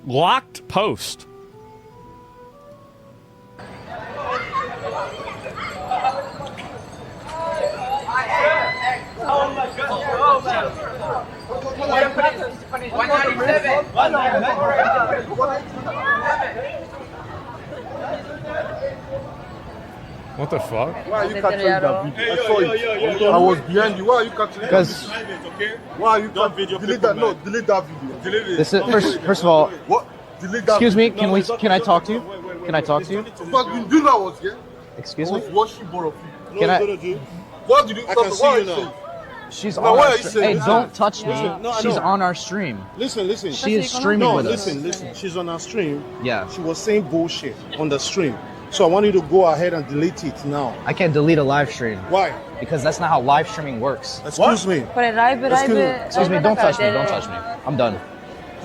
Locked post. What the fuck? Why are you capturing that video? I saw it. I was behind you. Why are you capturing that video? Why are you capturing? Delete that. No, delete that video. Delete it. This is first of all. What? Delete that. Excuse me. Video. Can I talk to you? Can I talk to you? But you know I was here. Excuse I was me. watching both of you. Can I? What did you? I can see you now. She's Now, on why our are you stream. Hey, saying don't that? touch me. No, I She's know. on our stream. Listen. She is streaming with us. Listen. She's on our stream. Yeah. She was saying bullshit on the stream. So I want you to go ahead and delete it now. I can't delete a live stream. Why? Because that's not how live streaming works. Excuse me. これライブ Excuse me. Don't touch me. Don't touch me. I'm done.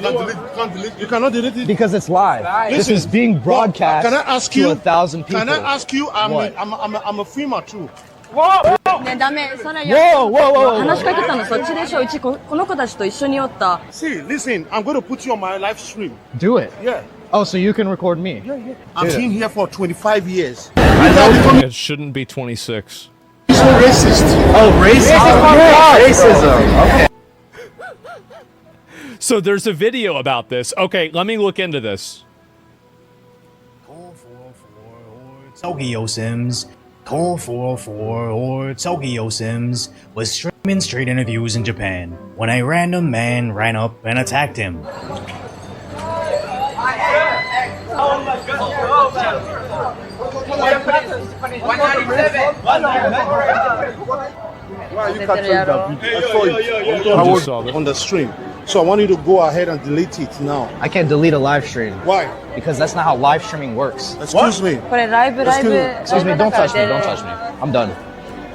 Can't delete. You cannot delete it. Because it's live. This Listen, is being broadcast can I ask to you? 1,000 people. Can I ask you? What? I'm a filmer too. ねダメそれ Whoa, whoa, whoa. 話しかけたのそっちでしょうちこの子たちと一緒におった See, listen. I'm going to put you on my live stream. Do it. Yeah. Oh, so you can record me. I've been here for 25 years. It shouldn't be 26. So racist. Oh, racism. Okay. So there's a video about this. Okay, let me look into this. Tokyo Sims. Call 404 or Tokyo Sims was streaming street interviews in Japan when a random man ran up and attacked him. Why are you capturing that video? I saw it. I was saw this. on the stream. So I want you to go ahead and delete it now. I can't delete a live stream. Why? Because that's not how live streaming works. Excuse me. これライブ Excuse me. Don't touch me. Don't touch me. I'm done.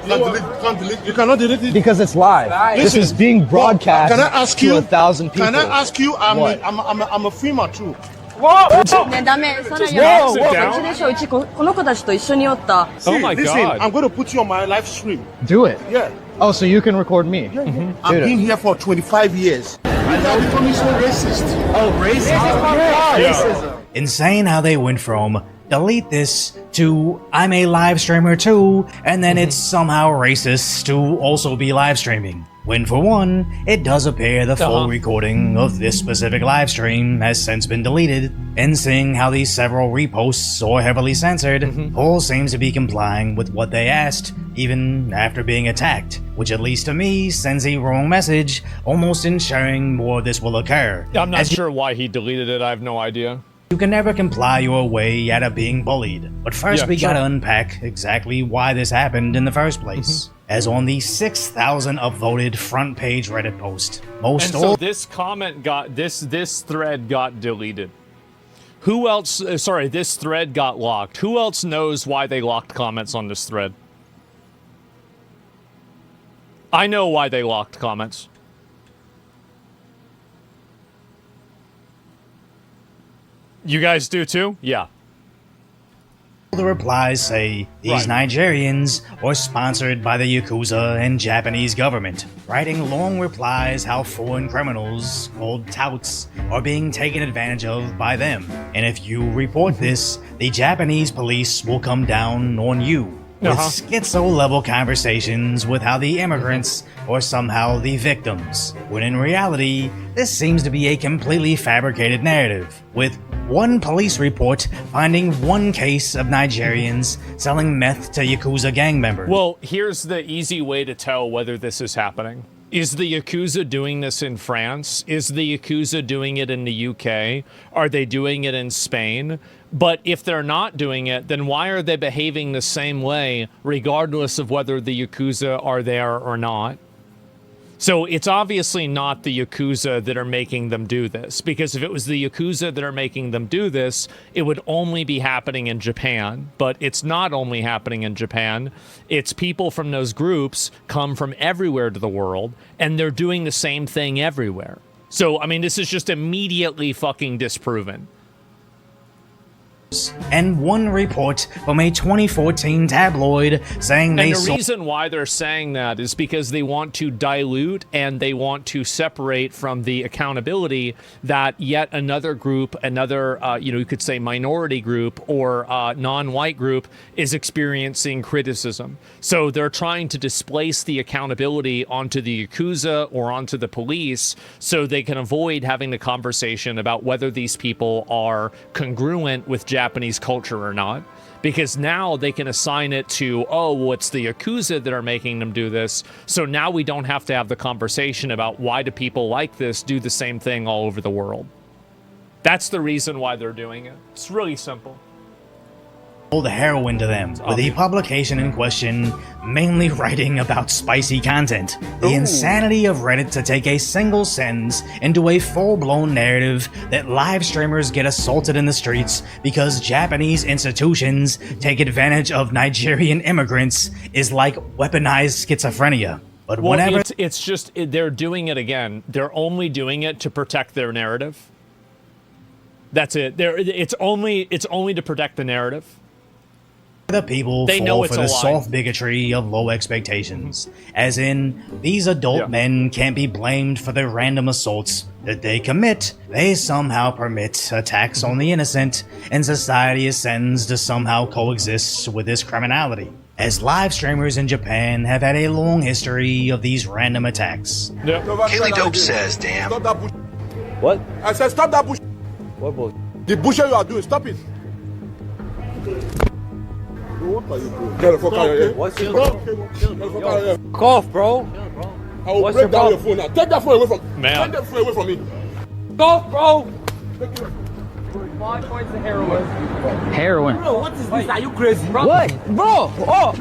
Can't delete. You cannot delete it. Because it's live. This Listen, is being broadcast can I ask to you? 1,000 people. Can I ask you? What? I'm a filmer too. ねダメそれ Whoa, そ whoa. っちでしょうちこの子たちと一緒におった Oh my Listen, god. I'm going to put you on my live stream. Do it. Yeah. Oh, so you can record me. I've been here for 25 years. You're becoming so racist. Oh, racism. Insane how they went from delete this to I'm a live streamer too, and then it's somehow racist to also be live streaming. When for one, it does appear the full recording of this specific live stream has since been deleted, and seeing how these several reposts are heavily censored, Paul seems to be complying with what they asked, even after being attacked, which at least to me sends a wrong message, almost ensuring more of this will occur. I'm not As sure why he deleted it. I have no idea. You can never comply your way out of being bullied. But first Yeah, we gotta sure. unpack exactly why this happened in the first place. As on the 6,000 upvoted front page Reddit post, most And so all this comment got this thread got deleted. Who else? Sorry, this thread got locked. Who else knows why they locked comments on this thread? I know why they locked comments. You guys do too? Yeah. the replies say these Right. Nigerians are sponsored by the Yakuza and Japanese government, writing long replies how foreign criminals, called touts, are being taken advantage of by them. And if you report this, the Japanese police will come down on you. With schizo-level conversations with how the immigrants are somehow the victims, when in reality, this seems to be a completely fabricated narrative, with one police report finding one case of Nigerians selling meth to Yakuza gang members. Well, here's the easy way to tell whether this is happening. Is the Yakuza doing this in France? Is the Yakuza doing it in the UK? Are they doing it in Spain? But if they're not doing it, then why are they behaving the same way, regardless of whether the Yakuza are there or not? So it's obviously not the Yakuza that are making them do this, because if it was the Yakuza that are making them do this, it would only be happening in Japan. But it's not only happening in Japan. It's people from those groups come from everywhere to the world, and they're doing the same thing everywhere. So, I mean, this is just immediately fucking disproven. and one report from a 2014 tabloid saying they And the saw reason why they're saying that is because they want to dilute and they want to separate from the accountability that yet another group, another, you could say minority group or non-white group is experiencing criticism. So they're trying to displace the accountability onto the Yakuza or onto the police so they can avoid having the conversation about whether these people are congruent with Japanese culture or not, because now they can assign it to, oh, well, it's the Yakuza that are making them do this, so now we don't have to have the conversation about why do people like this do the same thing all over the world. That's the reason why they're doing it. It's really simple. the heroin to them, with the publication in question mainly writing about spicy content. The insanity of Reddit to take a single sentence into a full-blown narrative that live streamers get assaulted in the streets because Japanese institutions take advantage of Nigerian immigrants is like weaponized schizophrenia. But Well, whenever it's just they're doing it again. They're only doing it to protect their narrative. That's it. It's only to protect the narrative. the people They know fall it's for a the lie. soft bigotry of low expectations, as in, these adult men can't be blamed for the random assaults that they commit. They somehow permit attacks on the innocent, and society is sentenced to somehow coexist with this criminality. As live streamers in Japan have had a long history of these random attacks. Haley Dope says, damn. Stop that bush. What? I said stop that bush. What bull? The bullshit you are doing, stop it. What are you doing? Get the fuck out of here. What's your Get the fuck out of here. cough, bro? I will What's break your down your problem? phone now. Take that phone away from me. Man. Take that phone away from me. Cough, bro. 5 points of heroin. Heroin. Bro, what is this? Are you crazy? Bro. What? Bro! Oh!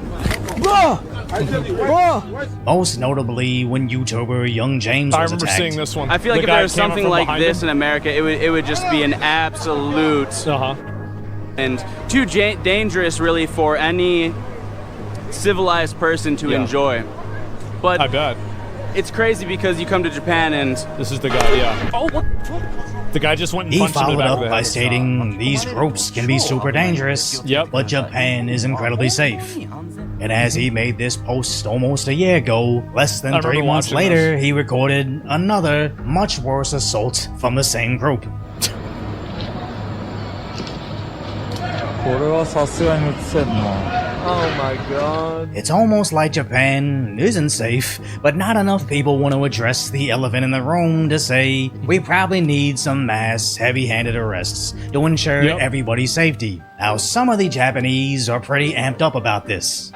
Bro! I tell you, Bro! Most notably when YouTuber Young James I was remember attacked. seeing this one. I feel like The if guy there was came up something from like behind this him. in America, it would just be an absolute and too dangerous, really, for any civilized person to enjoy. But I bet. it's crazy because you come to Japan and This is the guy, yeah. oh, what? The guy just went and He punched him in the followed back of up the by head. stating these groups can be super dangerous, Yep. but Japan is incredibly safe. And as he made this post almost a year ago, less than I 3 remember months watching later, he recorded another, much worse assault from the same group. Oh my god. It's almost like Japan isn't safe, but not enough people want to address the elephant in the room to say, we probably need some mass, heavy-handed arrests to ensure Yep. everybody's safety. Now, some of the Japanese are pretty amped up about this.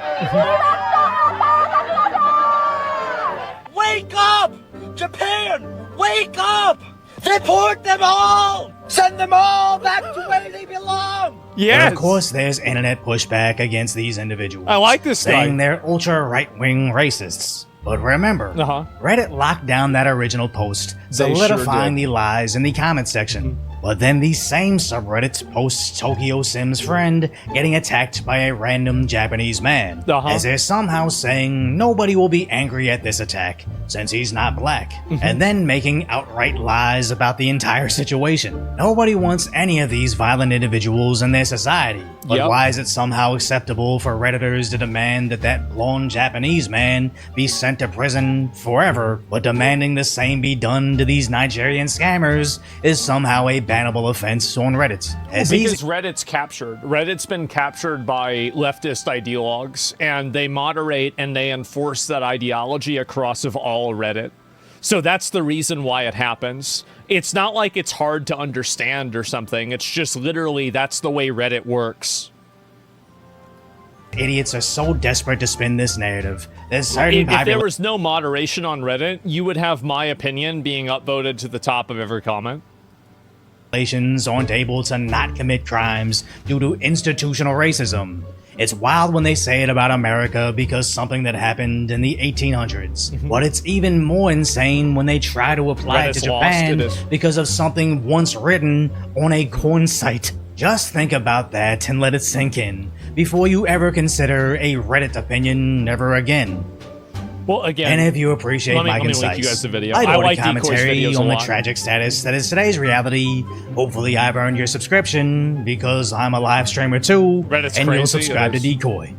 Wake up! Japan! Wake up! Deport them all! Send them all back to where they belong! But Yes. of course, there's internet pushback against these individuals. I like this guy. saying they're ultra right-wing racists. But remember, Reddit locked down that original post, They solidifying sure did. the lies in the comment section. But then the same subreddit posts Tokyo Sim's friend getting attacked by a random Japanese man, as they're somehow saying nobody will be angry at this attack since he's not black, and then making outright lies about the entire situation. Nobody wants any of these violent individuals in their society, but Yep. why is it somehow acceptable for Redditors to demand that blonde Japanese man be sent to prison forever, but demanding the same be done to these Nigerian scammers is somehow a bannable offense on Reddit? As Because these Reddit's captured. Reddit's been captured by leftist ideologues, and they moderate and they enforce that ideology across of all Reddit. So that's the reason why it happens. It's not like it's hard to understand or something. It's just literally that's the way Reddit works. idiots are so desperate to spin this narrative, there's certain If there was no moderation on Reddit, you would have my opinion being upvoted to the top of every comment. populations aren't able to not commit crimes due to institutional racism. It's wild when they say it about America because something that happened in the 1800s. But it's even more insane when they try to apply it to Reddit's lost, Japan it is. because of something once written on a corn site. Just think about that and let it sink in before you ever consider a Reddit opinion ever again. Well, again, And if you appreciate my let me link concise, you guys the video. I like commentary videos on a the lot. tragic status that is today's reality, hopefully I've earned your subscription because I'm a live streamer too, Reddit's and you'll crazy, subscribe to it is. Decoy.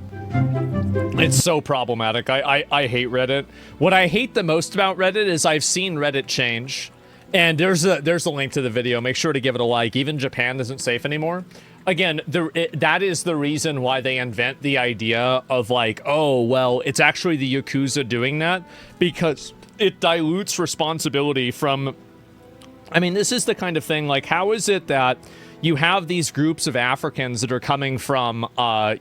It's so problematic. I hate Reddit. What I hate the most about Reddit is I've seen Reddit change. And there's a link to the video. Make sure to give it a like. Even Japan isn't safe anymore. Again, that is the reason why they invent the idea of like, oh, well, it's actually the Yakuza doing that because it dilutes responsibility from... I mean, this is the kind of thing, like, how is it that you have these groups of Africans that are coming from,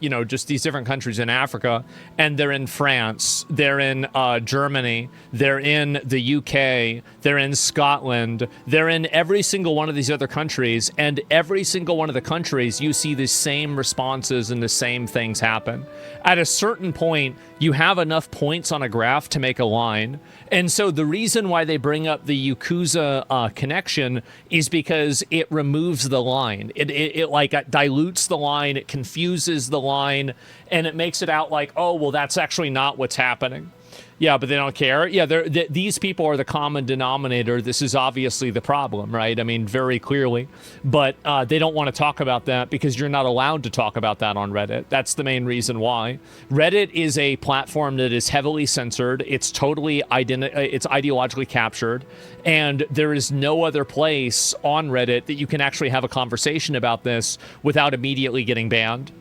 you know, just these different countries in Africa, and they're in France, they're in Germany, they're in the UK, they're in Scotland, they're in every single one of these other countries, and every single one of the countries, you see the same responses and the same things happen. At a certain point, you have enough points on a graph to make a line, and so the reason why they bring up the Yakuza connection is because it removes the line. It like dilutes the line, it confuses the line, and it makes it out like, oh, well, that's actually not what's happening. Yeah, but they don't care. Yeah, these people are the common denominator. This is obviously the problem, right? I mean, very clearly. But they don't want to talk about that because you're not allowed to talk about that on Reddit. That's the main reason why. Reddit is a platform that is heavily censored. It's totally it's ideologically captured. And there is no other place on Reddit that you can actually have a conversation about this without immediately getting banned.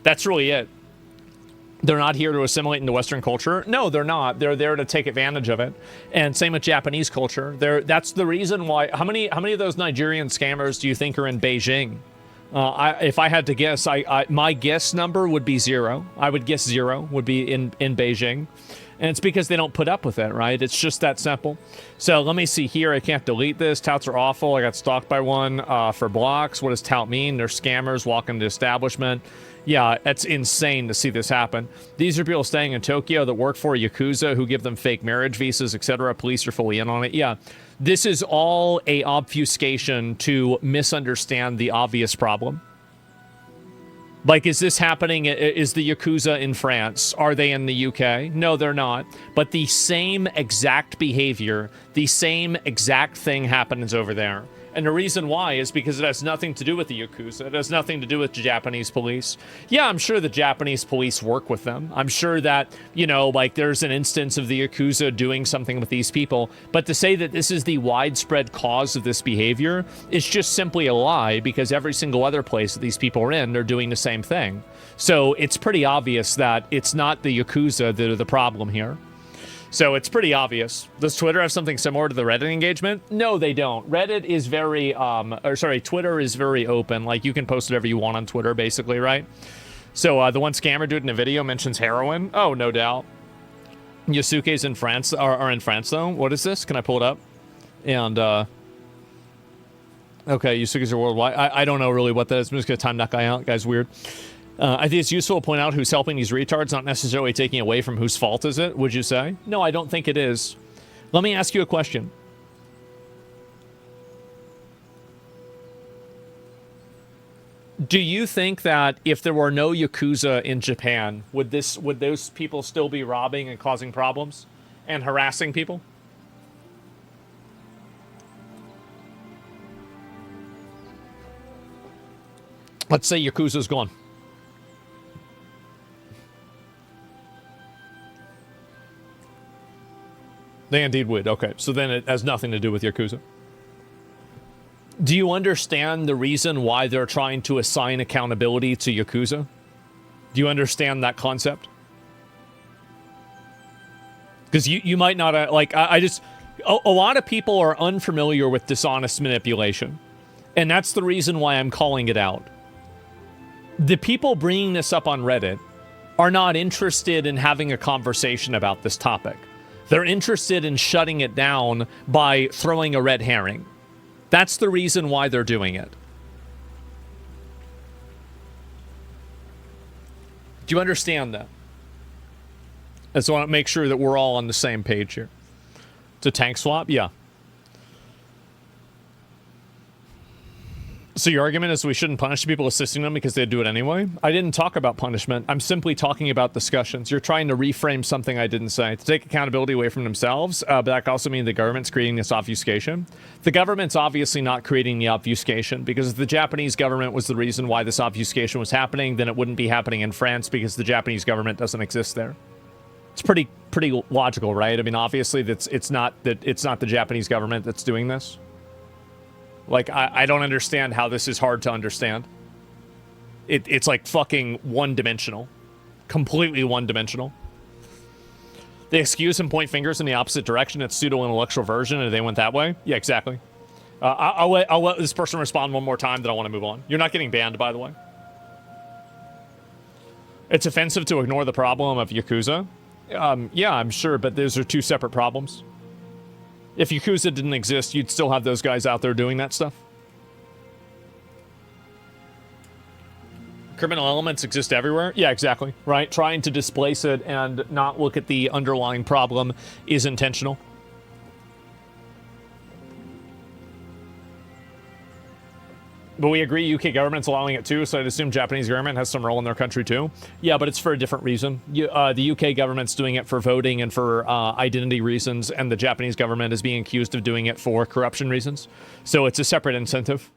That's really it. They're not here to assimilate into Western culture. No, they're not. They're there to take advantage of it. And same with Japanese culture. That's the reason why. How many of those Nigerian scammers do you think are in Beijing? If I had to guess, my guess number would be 0. I would guess 0 would be in Beijing. And it's because they don't put up with it, right? It's just that simple. So let me see here. I can't delete this. Touts are awful. I got stalked by one for blocks. What does tout mean? They're scammers walking the establishment. Yeah, it's insane to see this happen. These are people staying in Tokyo that work for Yakuza who give them fake marriage visas, etc. Police are fully in on it. Yeah, this is all a obfuscation to misunderstand the obvious problem. Like, is this happening? Is the Yakuza in France? Are they in the UK? No, they're not. But the same exact behavior, the same exact thing happens over there. And the reason why is because it has nothing to do with the Yakuza. It has nothing to do with the Japanese police. Yeah, I'm sure the Japanese police work with them. I'm sure that, you know, like there's an instance of the Yakuza doing something with these people. But to say that this is the widespread cause of this behavior is just simply a lie because every single other place that these people are in, they're doing the same thing. So it's pretty obvious that it's not the Yakuza that are the problem here. So it's pretty obvious. Does Twitter have something similar to the Reddit engagement? No, they don't. Reddit is very, Twitter is very open. Like, you can post whatever you want on Twitter, basically, right? So the one scammer dude in a video mentions heroin. Oh, no doubt. Yasuke's in France, are in France, though. What is this? Can I pull it up? And, okay, Yasuke's are worldwide. I don't know really what that is. I'm just going to time that guy out. Guy's weird. I think it's useful to point out who's helping these retards, not necessarily taking away from whose fault is it, would you say? No, I don't think it is. Let me ask you a question. Do you think that if there were no Yakuza in Japan, would those people still be robbing and causing problems and harassing people? Let's say Yakuza's gone. They indeed would. Okay, so then it has nothing to do with Yakuza. Do you understand the reason why they're trying to assign accountability to Yakuza? Do you understand that concept? Because you might not, a lot of people are unfamiliar with dishonest manipulation. And that's the reason why I'm calling it out. The people bringing this up on Reddit are not interested in having a conversation about this topic. They're interested in shutting it down by throwing a red herring. That's the reason why they're doing it. Do you understand that? I just want to make sure that we're all on the same page here. It's a tank swap? Yeah. So your argument is we shouldn't punish people assisting them because they'd do it anyway? I didn't talk about punishment. I'm simply talking about discussions. You're trying to reframe something I didn't say. To take accountability away from themselves, but that could also mean the government's creating this obfuscation. The government's obviously not creating the obfuscation, because if the Japanese government was the reason why this obfuscation was happening, then it wouldn't be happening in France because the Japanese government doesn't exist there. It's pretty logical, right? I mean, obviously it's not the Japanese government that's doing this. Like, I don't understand how this is hard to understand. It's like fucking one-dimensional. Completely one-dimensional. They excuse and point fingers in the opposite direction. It's pseudo-intellectual version, and they went that way? Yeah, exactly. I'll let this person respond one more time, then I want to move on. You're not getting banned, by the way. It's offensive to ignore the problem of Yakuza. Yeah, I'm sure, but those are two separate problems. If Yakuza didn't exist, you'd still have those guys out there doing that stuff. Criminal elements exist everywhere? Yeah, exactly. Right? Trying to displace it and not look at the underlying problem is intentional. But we agree UK government's allowing it too, so I'd assume Japanese government has some role in their country too. Yeah, but it's for a different reason. The UK government's doing it for voting and for identity reasons, and the Japanese government is being accused of doing it for corruption reasons. So it's a separate incentive.